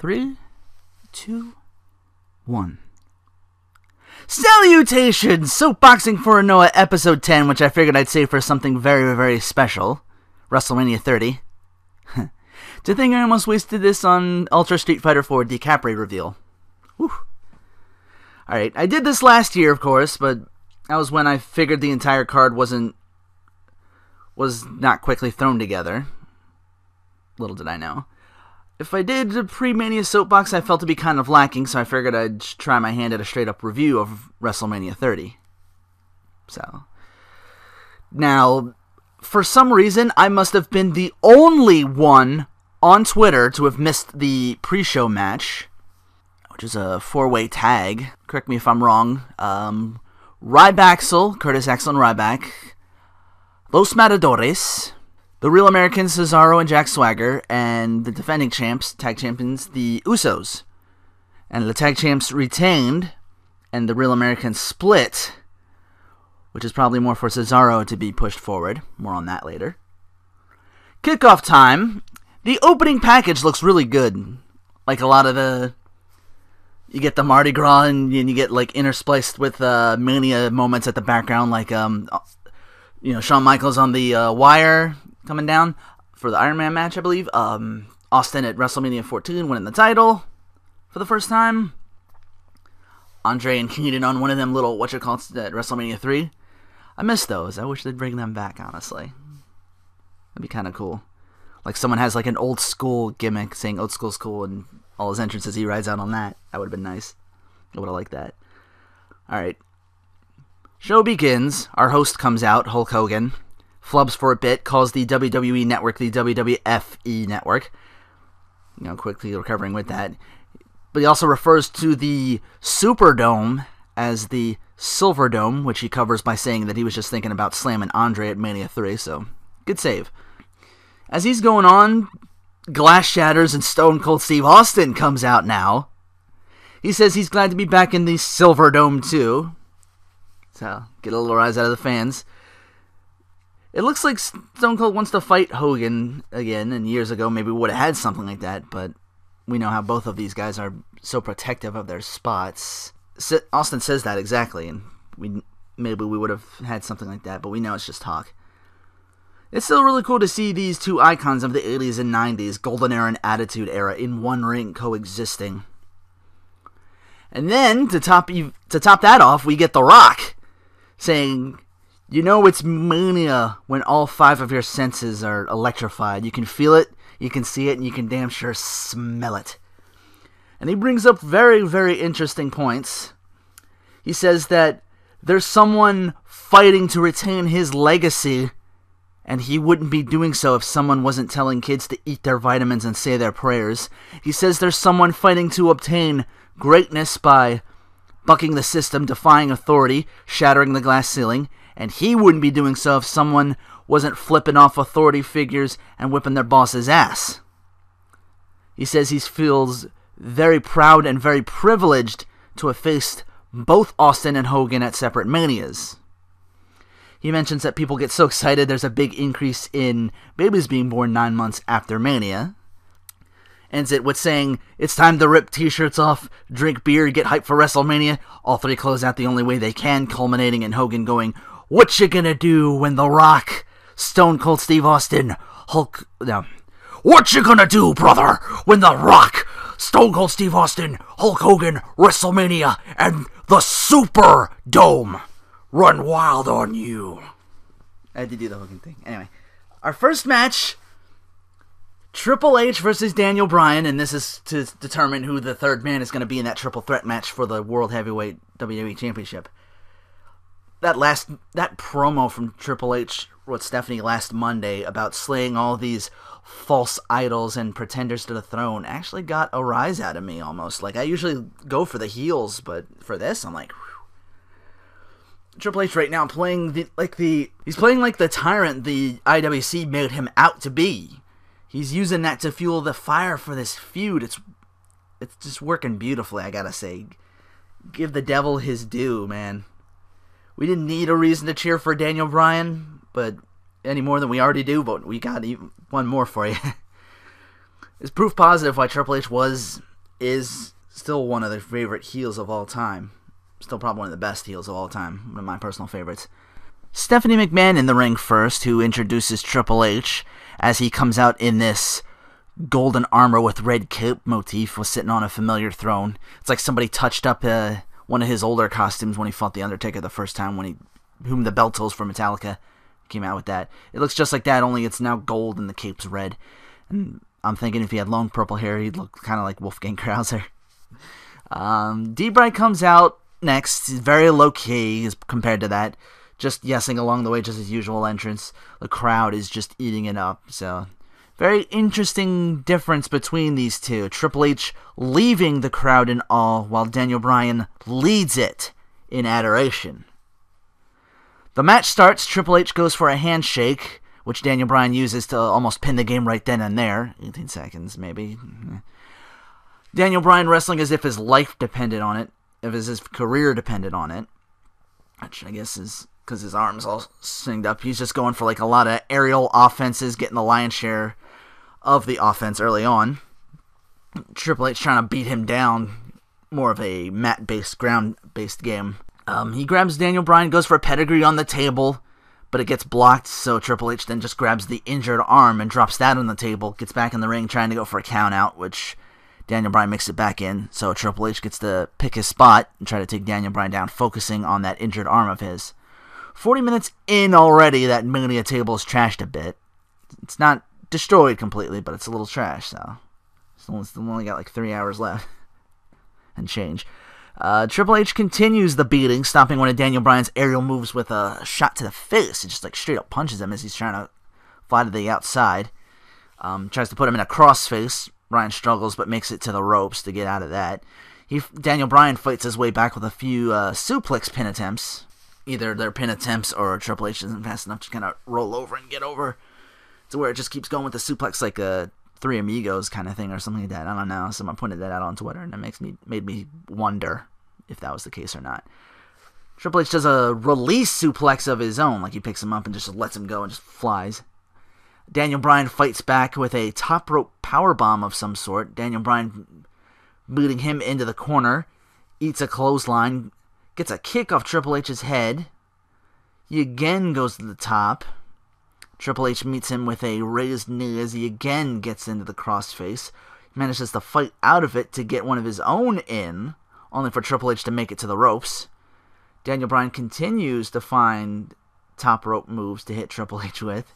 3, 2, 1. Salutations! Soapboxing4Rinoa episode 10, which I figured I'd save for something very, very special. WrestleMania 30. To think I almost wasted this on Ultra Street Fighter 4 DiCaprio reveal. Whew. Alright, I did this last year, of course, but that was when I figured the entire card was not quickly thrown together. Little did I know. If I did a pre-Mania Soapbox, I felt to be kind of lacking, so I figured I'd try my hand at a straight-up review of WrestleMania 30. So, now, for some reason, I must have been the only one on Twitter to have missed the pre-show match, which is a 4-way tag. Correct me if I'm wrong. Rybaxel, Curtis Axel and Ryback, Los Matadores, the Real Americans, Cesaro and Jack Swagger, and the defending champs, tag champions, the Usos. And the tag champs retained, and the Real Americans split, which is probably more for Cesaro to be pushed forward. More on that later. Kickoff time. The opening package looks really good. Like a lot of the... You get the Mardi Gras, and you get like interspliced with Mania moments at the background, like Shawn Michaels on the wire coming down for the Iron Man match, I believe. Austin at WrestleMania 14 winning the title for the first time. Andre and Keenan on one of them little at WrestleMania 3. I miss those. I wish they'd bring them back, honestly. That'd be kind of cool. Like someone has like an old school gimmick saying old school's cool, and all his entrances he rides out on that. That would have been nice. I would have liked that. Alright. Show begins. Our host comes out, Hulk Hogan. Flubs for a bit, calls the WWE Network the WWFE Network. Quickly recovering with that. But he also refers to the Superdome as the Silver Dome, which he covers by saying that he was just thinking about slamming Andre at Mania 3, so good save. As he's going on, glass shatters and Stone Cold Steve Austin comes out now. He says he's glad to be back in the Silver Dome too. So, get a little rise out of the fans. It looks like Stone Cold wants to fight Hogan again, and years ago maybe we would have had something like that, but we know how both of these guys are so protective of their spots. Austin says that exactly, and maybe we would have had something like that, but we know it's just talk. It's still really cool to see these two icons of the 80s and 90s, Golden Era and Attitude Era, in one ring coexisting. And then, to top that off, we get The Rock saying, it's Mania when all 5 of your senses are electrified. You can feel it, you can see it, and you can damn sure smell it. And he brings up very, very interesting points. He says that there's someone fighting to retain his legacy, and he wouldn't be doing so if someone wasn't telling kids to eat their vitamins and say their prayers. He says there's someone fighting to obtain greatness by bucking the system, defying authority, shattering the glass ceiling, and he wouldn't be doing so if someone wasn't flipping off authority figures and whipping their boss's ass. He says he feels very proud and very privileged to have faced both Austin and Hogan at separate Manias. He mentions that people get so excited there's a big increase in babies being born 9 months after Mania. Ends it with saying, it's time to rip t-shirts off, drink beer, get hyped for WrestleMania. All 3 close out the only way they can, culminating in Hogan going, "What you gonna do when The Rock, Stone Cold Steve Austin, Hulk... No. What you gonna do, brother, when The Rock, Stone Cold Steve Austin, Hulk Hogan, WrestleMania, and the Superdome run wild on you?" I had to do the Hogan thing. Anyway, our first match, Triple H versus Daniel Bryan, and this is to determine who the third man is going to be in that triple threat match for the World Heavyweight WWE Championship. That promo from Triple H with Stephanie last Monday about slaying all these false idols and pretenders to the throne actually got a rise out of me almost. Like, I usually go for the heels, but for this, I'm like, whew. Triple H right now playing he's playing like the tyrant the IWC made him out to be. He's using that to fuel the fire for this feud. It's just working beautifully, I gotta say. Give the devil his due, man. We didn't need a reason to cheer for Daniel Bryan, but any more than we already do, but we got even one more for you. It's proof positive why Triple H was is still one of their favorite heels of all time. Still probably one of the best heels of all time. One of my personal favorites. Stephanie McMahon in the ring first, who introduces Triple H as he comes out in this golden armor with red cape motif, was sitting on a familiar throne. It's like somebody touched up one of his older costumes when he fought The Undertaker the first time, whom the bell tolls for Metallica came out with that. It looks just like that, only it's now gold and the cape's red. And I'm thinking if he had long purple hair, he'd look kind of like Wolfgang Krauser. D-Bry comes out next. He's very low-key as compared to that. Just yesing along the way, just his usual entrance. The crowd is just eating it up. So, very interesting difference between these two. Triple H leaving the crowd in awe, while Daniel Bryan leads it in adoration. The match starts. Triple H goes for a handshake, which Daniel Bryan uses to almost pin the game right then and there. 18 seconds, maybe. Daniel Bryan wrestling as if his life depended on it, if his career depended on it. Which I guess is because his arm's all singed up. He's just going for like a lot of aerial offenses, getting the lion's share of the offense early on. Triple H trying to beat him down. More of a mat-based, ground-based game. He grabs Daniel Bryan, goes for a pedigree on the table, but it gets blocked, so Triple H then just grabs the injured arm and drops that on the table, gets back in the ring trying to go for a count out, which Daniel Bryan makes it back in, so Triple H gets to pick his spot and try to take Daniel Bryan down, focusing on that injured arm of his. 40 minutes in already, that Mania table is trashed a bit. It's not destroyed completely, but it's a little trash, so it's only got like 3 hours left and change. Triple H continues the beating, stopping one of Daniel Bryan's aerial moves with a shot to the face. He just like straight up punches him as he's trying to fly to the outside. Tries to put him in a crossface. Bryan struggles but makes it to the ropes to get out of that. Daniel Bryan fights his way back with a few suplex pin attempts. Either they're pin attempts or Triple H isn't fast enough to kind of roll over and get over to where it just keeps going with the suplex like a Three Amigos kind of thing or something like that. I don't know. Someone pointed that out on Twitter and it made me wonder if that was the case or not. Triple H does a release suplex of his own, like he picks him up and just lets him go and just flies. Daniel Bryan fights back with a top rope powerbomb of some sort. Daniel Bryan booting him into the corner, eats a clothesline, gets a kick off Triple H's head. He again goes to the top. Triple H meets him with a raised knee as he again gets into the crossface. He manages to fight out of it to get one of his own in, only for Triple H to make it to the ropes. Daniel Bryan continues to find top rope moves to hit Triple H with.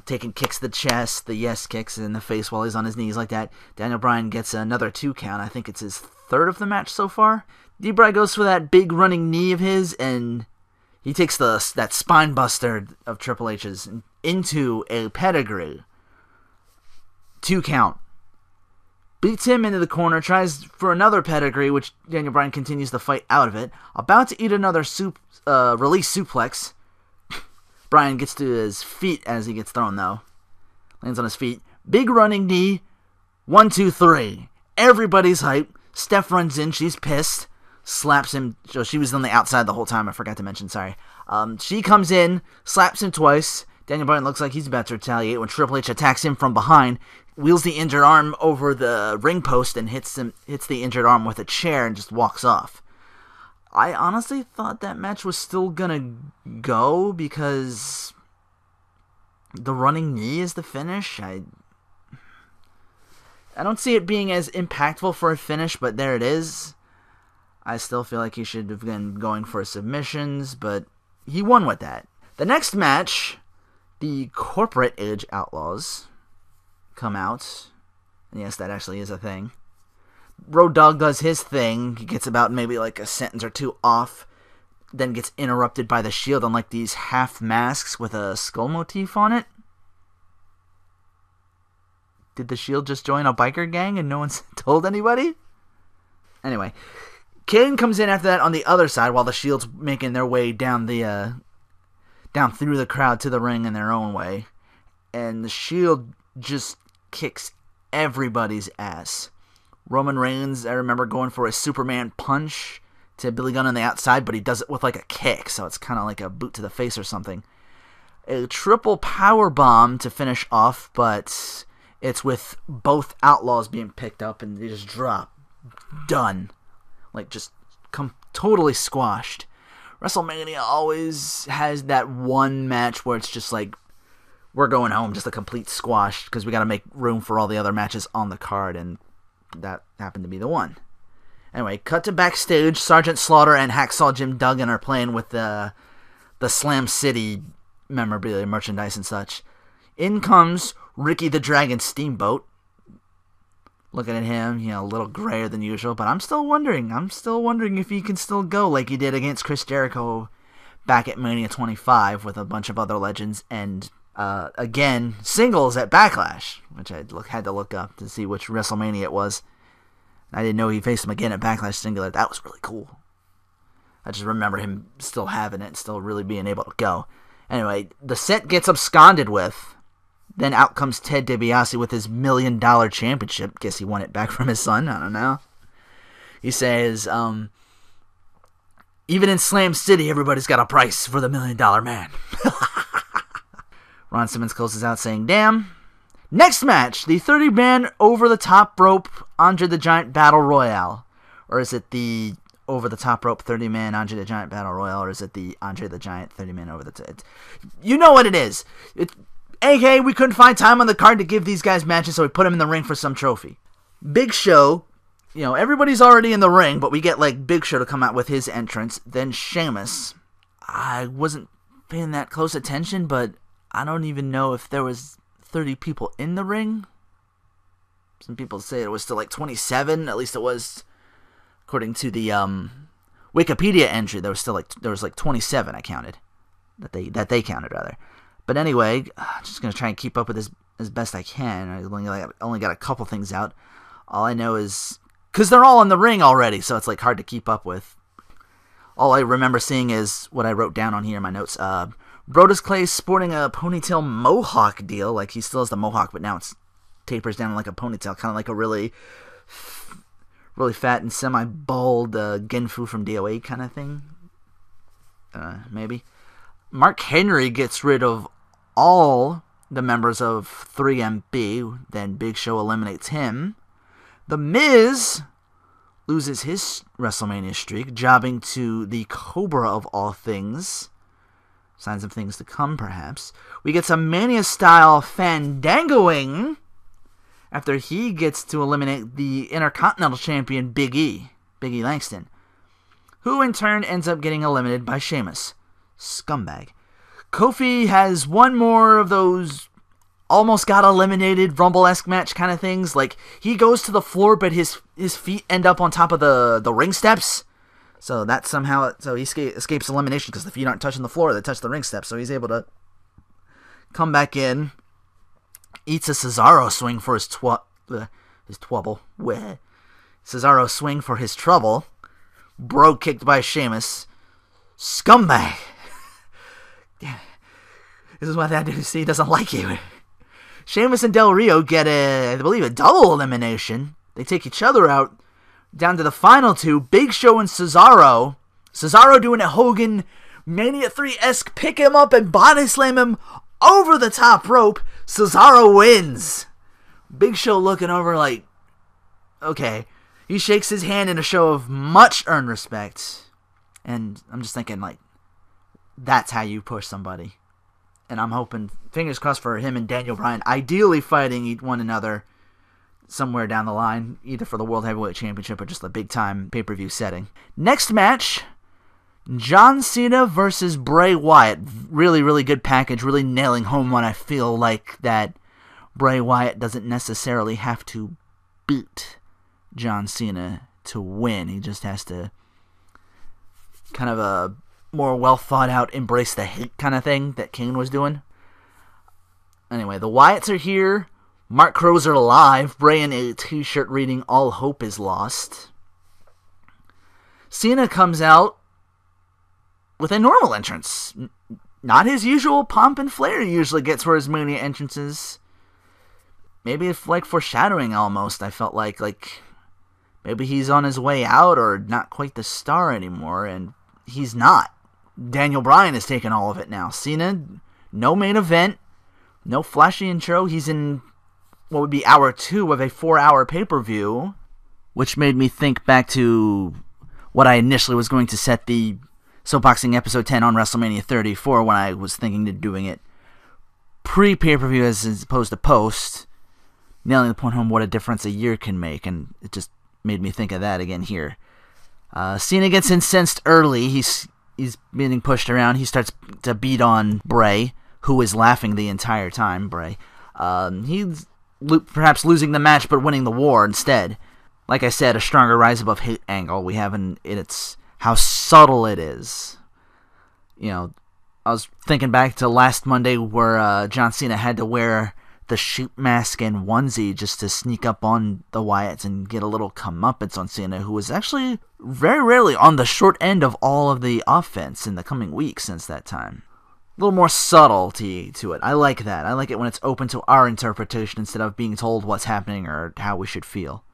Taking kicks to the chest, the yes kicks in the face while he's on his knees like that. Daniel Bryan gets another 2 count. I think it's his third of the match so far. D-Bry goes for that big running knee of his, and he takes that spine buster of Triple H's into a pedigree. 2 count. Beats him into the corner, tries for another pedigree, which Daniel Bryan continues to fight out of it. About to eat another release suplex. Bryan gets to his feet as he gets thrown, though. Lands on his feet. Big running knee. 1, 2, 3. Everybody's hype. Steph runs in. She's pissed. Slaps him. So she was on the outside the whole time. I forgot to mention. Sorry. She comes in. Slaps him twice. Daniel Bryan looks like he's about to retaliate when Triple H attacks him from behind. Wheels the injured arm over the ring post and hits the injured arm with a chair and just walks off. I honestly thought that match was still gonna go because the running knee is the finish. I don't see it being as impactful for a finish, but there it is. I still feel like he should have been going for submissions, but he won with that. The next match, the Corporate Edge Outlaws come out. And yes, that actually is a thing. Road Dogg does his thing. He gets about maybe like a sentence or 2 off. Then gets interrupted by the Shield on like these half masks with a skull motif on it. Did the Shield just join a biker gang and no one's told anybody? Anyway, Kane comes in after that on the other side while the Shield's making their way down through the crowd to the ring in their own way. And the Shield just kicks everybody's ass. Roman Reigns, I remember going for a Superman punch to Billy Gunn on the outside, but he does it with like a kick, so it's kind of like a boot to the face or something. A triple power bomb to finish off, but It's with both Outlaws being picked up and they just drop. Done. Like, just totally squashed. WrestleMania always has that one match where it's just like, we're going home, just a complete squash, because we got to make room for all the other matches on the card, and that happened to be the one. Anyway, cut to backstage. Sergeant Slaughter and Hacksaw Jim Duggan are playing with the Slam City memorabilia, merchandise and such. In comes Ricky the Dragon Steamboat. Looking at him, a little grayer than usual, but I'm still wondering if he can still go like he did against Chris Jericho back at Mania 25 with a bunch of other legends, and again, singles at Backlash, which I had to look up to see which WrestleMania it was. I didn't know he faced him again at Backlash singular. That was really cool. I just remember him still having it, still really being able to go. Anyway, the set gets absconded with. Then out comes Ted DiBiase with his $1 million championship. Guess he won it back from his son. I don't know. He says, even in Slam City, everybody's got a price for the $1 million man. Ron Simmons closes out saying, damn. Next match, the 30-man over-the-top rope Andre the Giant Battle Royale. Or is it the over-the-top rope 30-man Andre the Giant Battle Royale? Or is it the Andre the Giant 30-man over-the-top? You know what it is. AK, we couldn't find time on the card to give these guys matches, so we put them in the ring for some trophy. Big Show, everybody's already in the ring, but we get, Big Show to come out with his entrance. Then Sheamus. I wasn't paying that close attention, but I don't even know if there was 30 people in the ring. Some people say it was still 27. At least it was, according to the Wikipedia entry, there was still 27. I counted that they counted rather. But anyway, I'm just gonna try and keep up with this as best I can. I only got a couple things out. All I know is because they're all in the ring already, so it's hard to keep up with. All I remember seeing is what I wrote down on here in my notes. Brodus Clay sporting a ponytail mohawk deal, he still has the mohawk, but now it's tapers down like a ponytail, kind of like a really fat and semi-bald Genfu from DOA kind of thing. Maybe. Mark Henry gets rid of all the members of 3MB, then Big Show eliminates him. The Miz loses his WrestleMania streak, jobbing to the Cobra of all things. Signs of things to come, perhaps. We get some Mania-style fandangoing after he gets to eliminate the Intercontinental Champion Big E Langston, who in turn ends up getting eliminated by Sheamus. Scumbag. Kofi has one more of those almost got eliminated Rumble-esque match kind of things. He goes to the floor, but his feet end up on top of the ring steps. So that somehow, he escapes elimination because the feet aren't touching the floor, they touch the ring steps. So he's able to come back in, eats a Cesaro swing for his twubble. Cesaro swing for his trouble. Bro kicked by Sheamus. Scumbag. This is why that dude doesn't like you. Sheamus and Del Rio get I believe a double elimination. They take each other out. Down to the final two, Big Show and Cesaro. Cesaro doing a Hogan Mania 3-esque pick him up and body slam him over the top rope. Cesaro wins. Big Show looking over okay. He shakes his hand in a show of much earned respect. And I'm just thinking, that's how you push somebody. And I'm hoping, fingers crossed for him and Daniel Bryan, ideally fighting one another somewhere down the line, either for the World Heavyweight Championship or just a big-time pay-per-view setting. Next match, John Cena versus Bray Wyatt. Really, really good package, really nailing home when I feel like that Bray Wyatt doesn't necessarily have to beat John Cena to win. He just has to kind of a more well-thought-out embrace the hate kind of thing that Kane was doing. Anyway, the Wyatts are here. Mark Crozer live, Bray in a t-shirt reading "All Hope is Lost." Cena comes out with a normal entrance. Not his usual pomp and flair he usually gets for his Mania entrances. Maybe it's foreshadowing almost, I felt like maybe he's on his way out or not quite the star anymore, and he's not. Daniel Bryan has taken all of it now. Cena, no main event, no flashy intro. He's in what would be hour 2 of a 4-hour pay-per-view, which made me think back to what I initially was going to set the Soapboxing episode 10 on WrestleMania 34 when I was thinking of doing it pre-pay-per-view as opposed to post, nailing the point home what a difference a year can make, and it just made me think of that again here. Cena gets incensed early. He's being pushed around. He starts to beat on Bray, who is laughing the entire time, Bray. He's perhaps losing the match, but winning the war instead. Like I said, a stronger rise above hate angle we have in it's how subtle it is. You know, I was thinking back to last Monday where John Cena had to wear the sheep mask and onesie just to sneak up on the Wyatts and get a little comeuppance on Cena, who was actually very rarely on the short end of all of the offense in the coming weeks since that time. A little more subtlety to it. I like that. I like it when it's open to our interpretation instead of being told what's happening or how we should feel.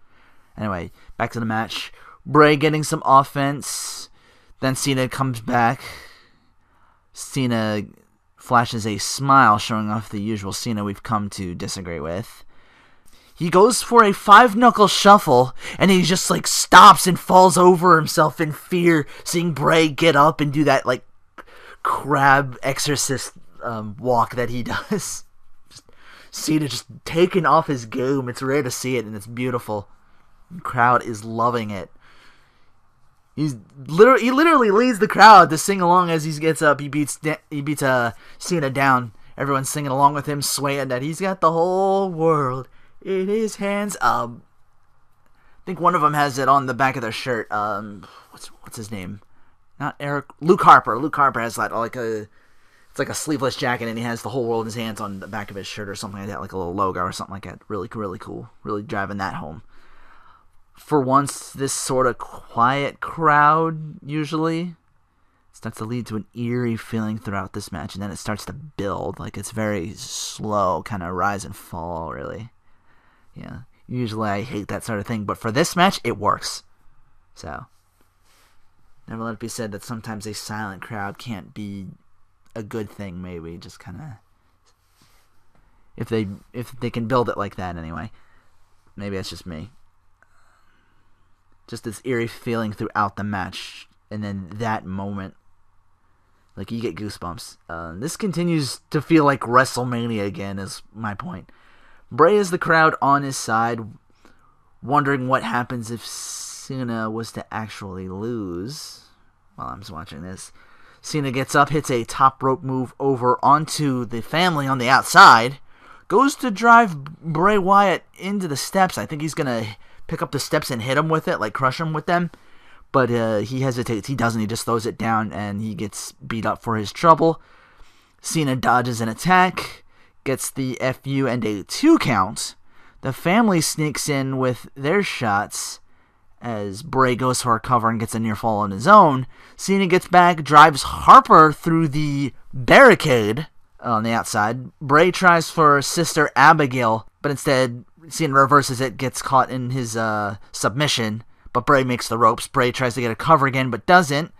Anyway, back to the match. Bray getting some offense. Then Cena comes back. Cena flashes a smile, showing off the usual Cena we've come to disagree with. He goes for a 5-knuckle shuffle, and he just stops and falls over himself in fear, seeing Bray get up and do that crab exorcist walk that he does. Cena just taking off his goom. It's rare to see it, and it's beautiful. The crowd is loving it. He literally leads the crowd to sing along as he gets up. He beats Cena down. Everyone's singing along with him, swaying that he's got the whole world in his hands. I think one of them has it on the back of their shirt. What's his name? Not Eric. Luke Harper. Luke Harper has that it's like a sleeveless jacket, and he has the whole world in his hands on the back of his shirt or something like that, like a little logo or something like that. Really, really cool. Really driving that home. For once, this sort of quiet crowd usually starts to lead to an eerie feeling throughout this match, and then it starts to build. It's very slow, kind of rise and fall, really. Yeah, usually I hate that sort of thing, but for this match, it works. So, never let it be said that sometimes a silent crowd can't be a good thing, maybe. Just kind of, if they can build it like that anyway. Maybe that's just me. Just this eerie feeling throughout the match, and then that moment, you get goosebumps. This continues to feel like WrestleMania again, is my point. Bray is the crowd on his side, wondering what happens if Cena was to actually lose. While I'm watching this, Cena gets up, hits a top rope move over onto the family on the outside, goes to drive Bray Wyatt into the steps. I think he's gonna pick up the steps and hit him with it, crush him with them. But he hesitates. He doesn't. He just throws it down, and he gets beat up for his trouble. Cena dodges an attack, gets the FU and a 2 count. The family sneaks in with their shots as Bray goes for a cover and gets a near fall on his own. Cena gets back, drives Harper through the barricade on the outside. Bray tries for Sister Abigail, but instead Cena reverses it, gets caught in his submission, but Bray makes the ropes. Bray tries to get a cover again, but doesn't.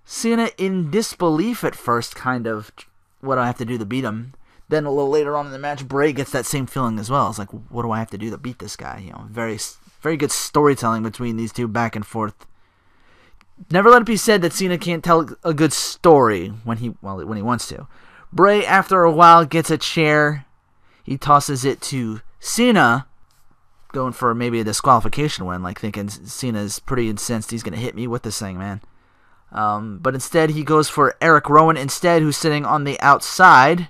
Cena in disbelief at first, kind of, what do I have to do to beat him? Then a little later on in the match, Bray gets that same feeling as well. It's like, what do I have to do to beat this guy? Very, very good storytelling between these two, back and forth. Never let it be said that Cena can't tell a good story when he wants to. Bray, after a while, gets a chair. He tosses it to Cena, going for maybe a disqualification win, thinking Cena's pretty incensed. He's going to hit me with this thing, man. But instead, he goes for Eric Rowan instead, who's sitting on the outside.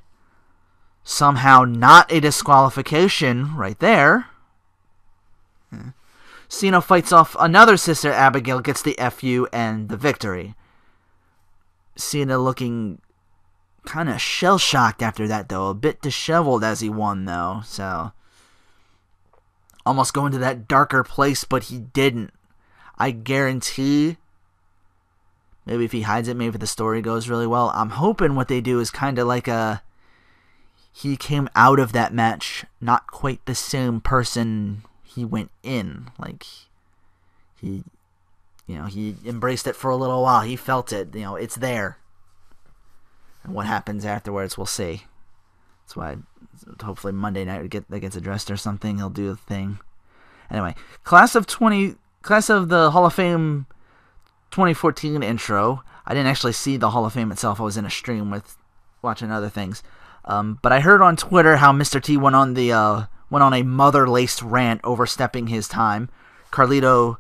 Somehow not a disqualification right there. Cena fights off another Sister Abigail, gets the FU and the victory. Cena looking kind of shell-shocked after that, though. A bit disheveled as he won, though. So, almost going to that darker place, but he didn't. I guarantee, maybe if he hides it, maybe the story goes really well. I'm hoping what they do is kind of like he came out of that match not quite the same person he went in. He embraced it for a little while. He felt it. It's there. And what happens afterwards, we'll see. That's why hopefully Monday night that gets addressed or something. He'll do the thing. Anyway, class of the Hall of Fame 2014 intro. I didn't actually see the Hall of Fame itself. I was in a stream watching other things. But I heard on Twitter how Mr. T went on a mother-laced rant overstepping his time. Carlito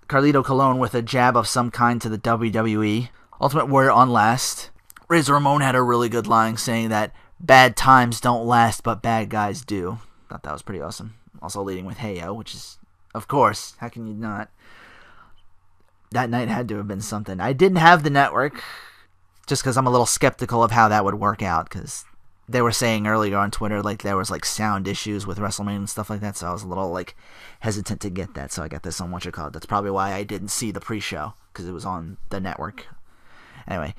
Colon with a jab of some kind to the WWE. Ultimate Warrior on last. Razor Ramon had a really good line saying that bad times don't last, but bad guys do. Thought that was pretty awesome. Also leading with Hey Yo, which is, of course, how can you not? That night had to have been something. I didn't have the network, just because I'm a little skeptical of how that would work out, because they were saying earlier on Twitter like there was like sound issues with WrestleMania and stuff like that, so I was a little like hesitant to get that, so I got this on whatchamacallit. That's probably why I didn't see the pre-show, because it was on the network. Anyway,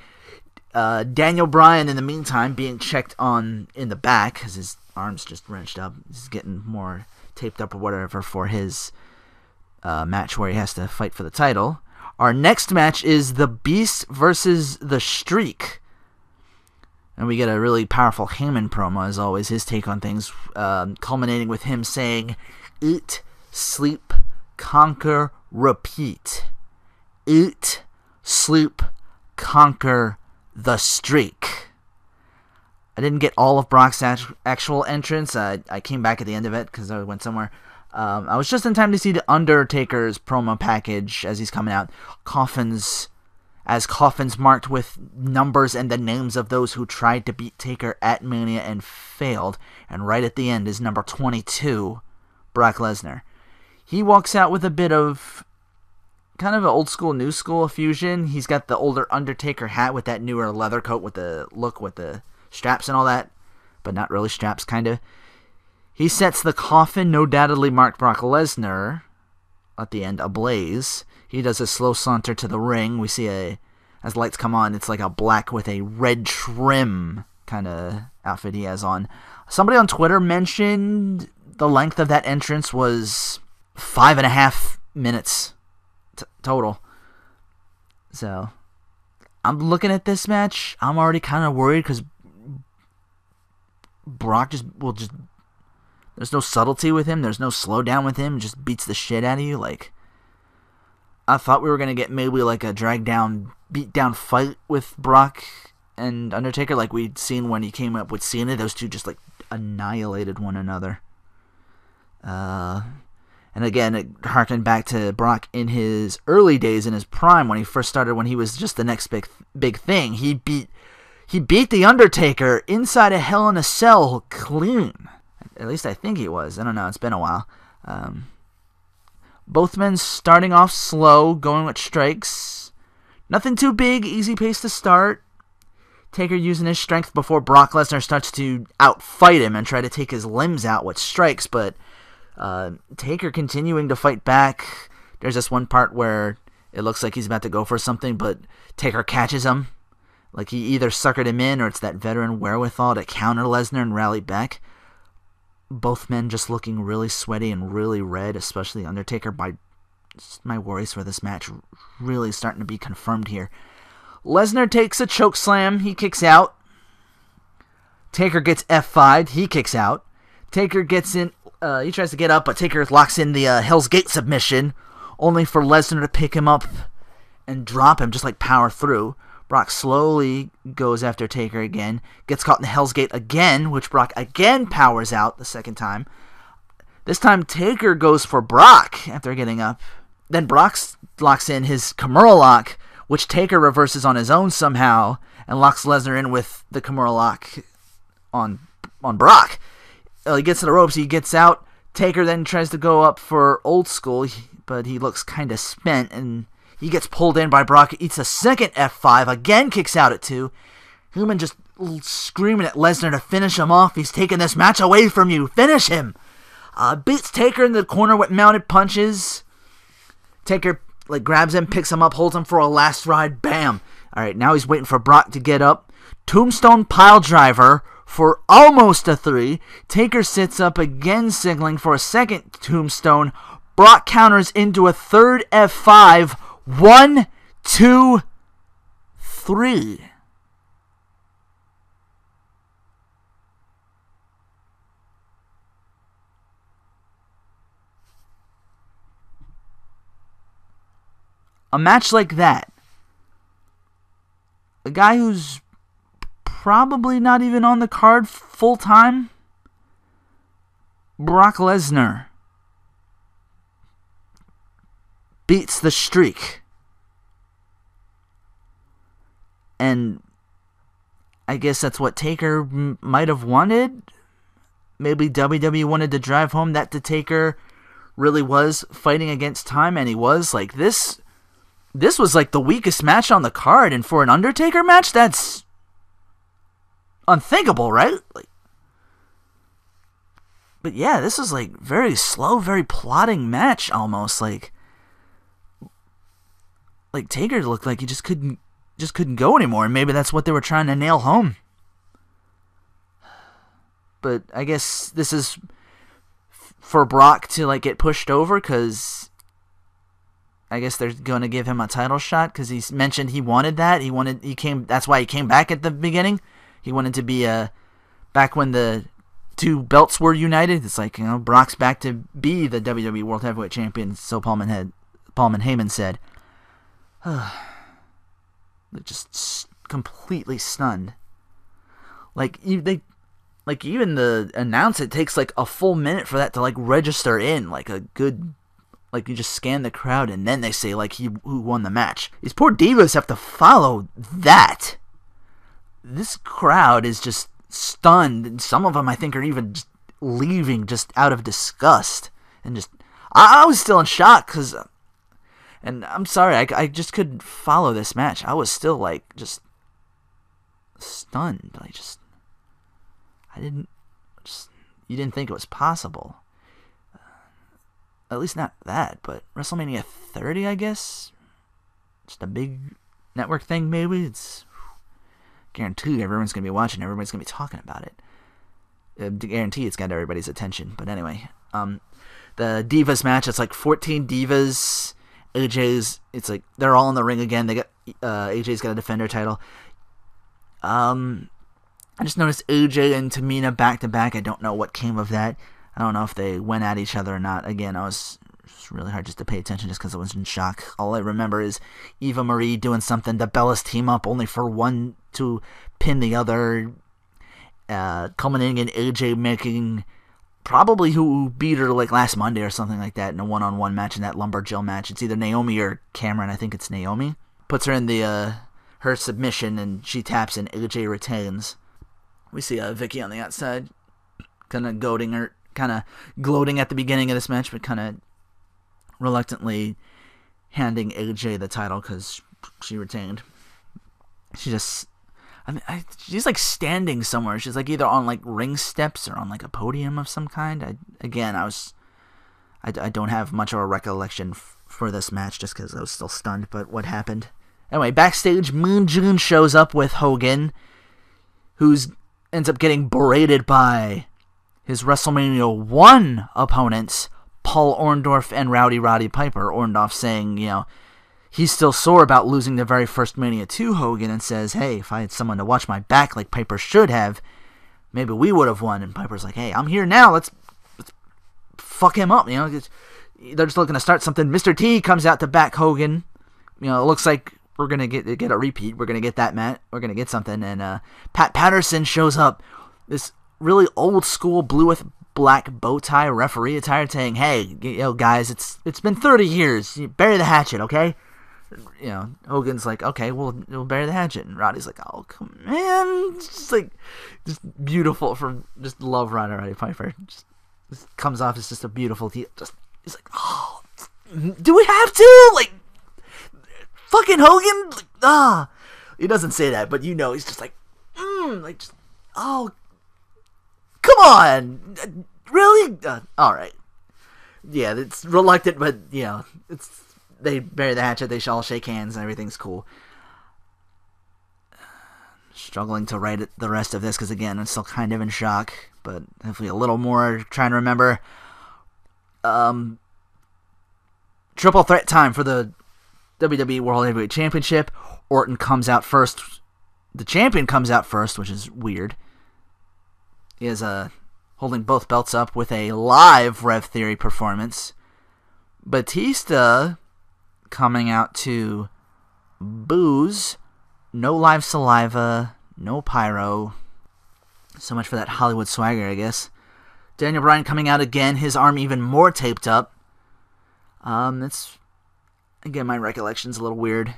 Daniel Bryan in the meantime being checked on in the back because his arm's just wrenched up. He's getting more taped up or whatever for his match where he has to fight for the title. Our next match is The Beast versus The Streak. And we get a really powerful Heyman promo, as always, his take on things, culminating with him saying, "Eat, sleep, conquer, repeat. Eat, sleep, conquer, the streak." I didn't get all of Brock's actual entrance. I came back at the end of it because I went somewhere. I was just in time to see the Undertaker's promo package as he's coming out. Coffins marked with numbers and the names of those who tried to beat Taker at Mania and failed. And right at the end is number 22, Brock Lesnar. He walks out with a bit of kind of an old school, new school fusion. He's got the older Undertaker hat with that newer leather coat with the look with the straps and all that. But not really straps, kind of. He sets the coffin, no doubtedly marked Brock Lesnar, at the end, ablaze. He does a slow saunter to the ring. We see as lights come on, it's like a black with a red trim kind of outfit he has on. Somebody on Twitter mentioned the length of that entrance was 5.5 minutes total. So, I'm looking at this match. I'm already kind of worried because Brock there's no subtlety with him. There's no slowdown with him. Just beats the shit out of you. Like, I thought we were going to get maybe like a beat down fight with Brock and Undertaker like we'd seen when he came up with Cena. Those two just like annihilated one another. And again, it harkened back to Brock in his early days, in his prime, when he first started, when he was just the next big thing. He beat the Undertaker inside a Hell in a Cell clean. At least I think he was. I don't know. It's been a while. Both men starting off slow, going with strikes. Nothing too big, easy pace to start. Taker using his strength before Brock Lesnar starts to outfight him and try to take his limbs out with strikes, but Taker continuing to fight back. There's this one part where it looks like he's about to go for something, but Taker catches him. Like he either suckered him in, or it's that veteran wherewithal to counter Lesnar and rally back. Both men just looking really sweaty and really red, especially Undertaker. My worries for this match really starting to be confirmed here. Lesnar takes a choke slam. He kicks out. Taker gets F5'd. He kicks out. Taker gets in. He tries to get up, but Taker locks in the Hell's Gate submission, only for Lesnar to pick him up and drop him, just like power through. Brock slowly goes after Taker again, gets caught in the Hell's Gate again, which Brock again powers out the second time. This time Taker goes for Brock after getting up. Then Brock locks in his Kimura lock, which Taker reverses on his own somehow, and locks Lesnar in with the Kimura lock on Brock. He gets to the ropes, he gets out. Taker then tries to go up for old school, but he looks kind of spent, and he gets pulled in by Brock, eats a second F5, again kicks out at 2. Heyman just screaming at Lesnar to finish him off. He's taking this match away from you. Finish him. Beats Taker in the corner with mounted punches. Taker grabs him, picks him up, holds him for a last ride. Bam. All right, now he's waiting for Brock to get up. Tombstone pile driver for almost a 3. Taker sits up again, signaling for a second tombstone. Brock counters into a third F5. 1, 2, 3. A match like that. A guy who's probably not even on the card full time. Brock Lesnar beats the streak. And I guess that's what Taker might have wanted. Maybe WWE wanted to drive home that the Taker really was fighting against time, and he was. Like, this was like the weakest match on the card, and for an Undertaker match, that's unthinkable, right? Like, but yeah, this was like very slow, very plodding match almost. Like Taker looked like he just couldn't go anymore, and maybe that's what they were trying to nail home. But I guess this is for Brock to like get pushed over, because I guess they're going to give him a title shot, because he mentioned he wanted that. That's why he came back at the beginning. He wanted to be back when the two belts were united. It's like, Brock's back to be the WWE World Heavyweight Champion, so Paul Heyman said. Just completely stunned. Even the announce, it takes like a full minute for that to like register in, like a good, like you just scan the crowd and then they say like who won the match. These poor divas have to follow that. This crowd is just stunned, and some of them I think are even just leaving just out of disgust, and just I was still in shock because. And I'm sorry, I just couldn't follow this match. I was still, like, just stunned. You didn't think it was possible. At least not that, but WrestleMania 30, I guess? Just a big network thing, maybe? It's guaranteed everyone's going to be watching, everybody's going to be talking about it. Guarantee it's got everybody's attention. But anyway, the Divas match, it's like 14 Divas. It's like they're all in the ring again. They got AJ's got a defender title. I just noticed AJ and Tamina back to back. I don't know what came of that. I don't know if they went at each other or not. Again, it's really hard just to pay attention just because I was in shock. All I remember is Eva Marie doing something, the Bellas team up only for one to pin the other, culminating in AJ making probably who beat her like last Monday or something like that in a one-on-one match in that Lumberjill match. It's either Naomi or Cameron. I think it's Naomi. Puts her in the her submission, and she taps, and AJ retains. We see Vicky on the outside, kind of gloating at the beginning of this match, but kind of reluctantly handing AJ the title because she retained. She's like standing somewhere. She's like either on like ring steps or on like a podium of some kind. I don't have much of a recollection for this match just because I was still stunned. But what happened? Anyway, backstage, Moon June shows up with Hogan, ends up getting berated by his WrestleMania 1 opponents, Paul Orndorff and Rowdy Roddy Piper. Orndorff saying, he's still sore about losing the very first Mania to Hogan, and says, hey, if I had someone to watch my back like Piper should have, maybe we would have won. And Piper's like, hey, I'm here now. Let's fuck him up. They're just looking to start something. Mr. T comes out to back Hogan. It looks like we're going to get a repeat. We're going to get that match. We're going to get something. And Pat Patterson shows up. This really old school blue with black bow tie referee attire, saying, hey, guys, it's been 30 years. You bury the hatchet, okay? Hogan's like, okay, we'll bury the hatchet. And Roddy's like, oh, come on. Just beautiful. Just love Roddy Piper. Just comes off as just a beautiful he's like, oh, do we have to? Like, fucking Hogan? He doesn't say that, but he's just like, oh, come on. Really? Alright. Yeah, it's reluctant, but, they bury the hatchet, they all shake hands, and everything's cool. Struggling to write the rest of this, because again, I'm still kind of in shock, but hopefully a little more, trying to remember. Triple threat time for the WWE World Heavyweight Championship. Orton comes out first. The champion comes out first, which is weird. He is holding both belts up with a live Rev Theory performance. Batista coming out to boos. No live saliva, no pyro. So much for that Hollywood swagger, I guess. Daniel Bryan coming out again, his arm even more taped up. It's, again, my recollection's a little weird.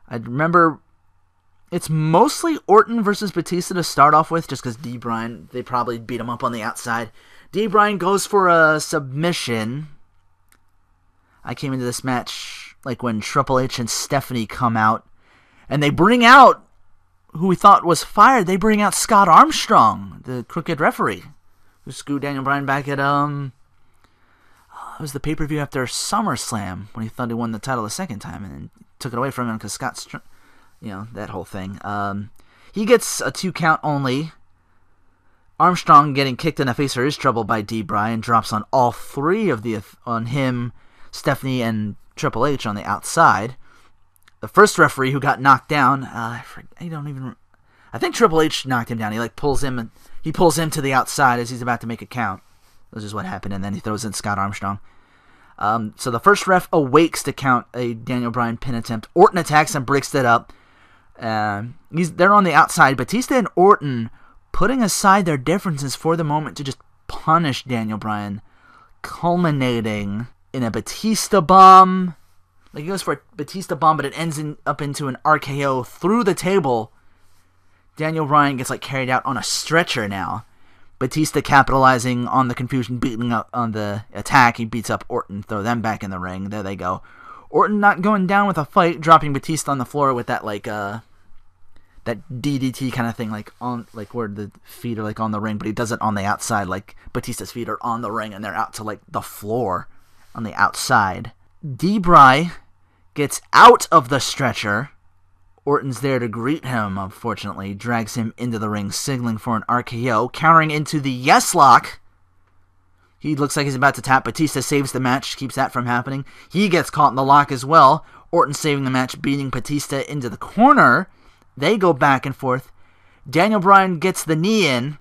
I remember it's mostly Orton versus Batista to start off with, just because D. Bryan, they probably beat him up on the outside. D. Bryan goes for a submission. I came into this match like when Triple H and Stephanie come out, and they bring out who we thought was fired. They bring out Scott Armstrong, the crooked referee, who screwed Daniel Bryan back at, it was the pay-per-view after SummerSlam when he thought he won the title the second time and then took it away from him because Scott's, that whole thing. He gets a 2 count only. Armstrong getting kicked in the face for his trouble by D. Bryan drops on all 3 on him, Stephanie, and Triple H on the outside. The first referee who got knocked down, I think Triple H knocked him down. He pulls him to the outside as he's about to make a count. This is what happened, and then he throws in Scott Armstrong. So the first ref awakes to count a Daniel Bryan pin attempt. Orton attacks and breaks it up. They're on the outside. Batista and Orton putting aside their differences for the moment to just punish Daniel Bryan, culminating in a Batista bomb. He goes for a Batista bomb, but it ends up into an RKO through the table. Daniel Bryan gets carried out on a stretcher now. Batista capitalizing on the confusion, beating up on the attack. He beats up Orton, throw them back in the ring. There they go. Orton not going down with a fight, dropping Batista on the floor with that that DDT kind of thing, where the feet are on the ring, but he does it on the outside, Batista's feet are on the ring and they're out to the floor on the outside. D-Bry gets out of the stretcher. Orton's there to greet him, unfortunately. Drags him into the ring, signaling for an RKO. Countering into the yes lock. He looks like he's about to tap. Batista saves the match, keeps that from happening. He gets caught in the lock as well. Orton saving the match, beating Batista into the corner. They go back and forth. Daniel Bryan gets the knee in.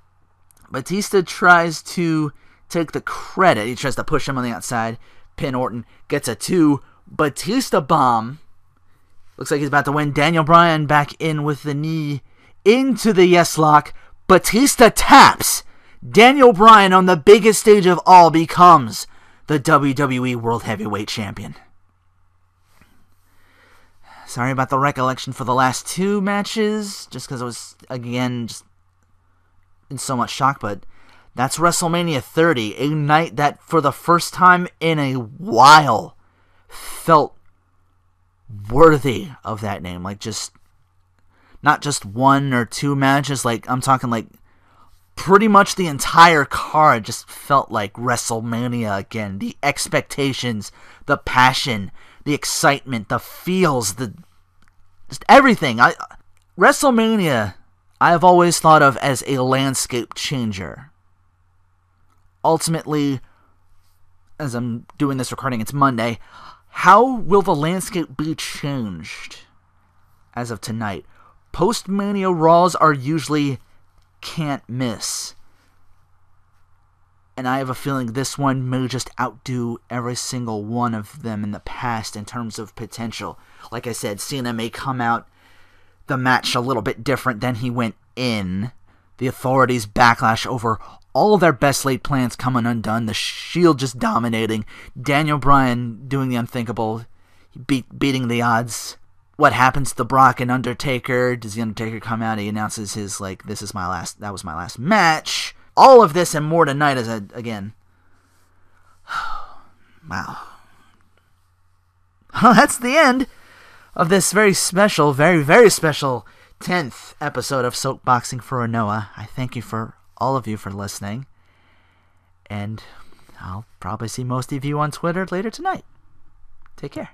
Batista tries to take the credit. He tries to push him on the outside. Pin Orton. Gets a 2. Batista bomb. Looks like he's about to win. Daniel Bryan back in with the knee into the yes lock. Batista taps. Daniel Bryan on the biggest stage of all becomes the WWE World Heavyweight Champion. Sorry about the recollection for the last 2 matches, just because I was, again, just in so much shock, but that's WrestleMania 30, a night that for the first time in a while felt worthy of that name. Not just 1 or 2 matches, I'm talking pretty much the entire card just felt like WrestleMania again. The expectations, the passion, the excitement, the feels, just everything. WrestleMania, I have always thought of as a landscape changer. Ultimately, as I'm doing this recording, it's Monday. How will the landscape be changed as of tonight? Post-Mania Raws are usually can't miss. And I have a feeling this one may just outdo every single one of them in the past in terms of potential. Like I said, Cena may come out the match a little bit different than he went in. The Authorities' backlash over all their best laid plans coming undone. The Shield just dominating. Daniel Bryan doing the unthinkable, beating the odds. What happens to Brock and Undertaker? Does the Undertaker come out? He announces his, that was my last match. All of this and more tonight as again. Wow. Well, that's the end of this very special, very, very special 10th episode of Soapboxing4Rinoa. I thank you all of you for listening. And I'll probably see most of you on Twitter later tonight. Take care.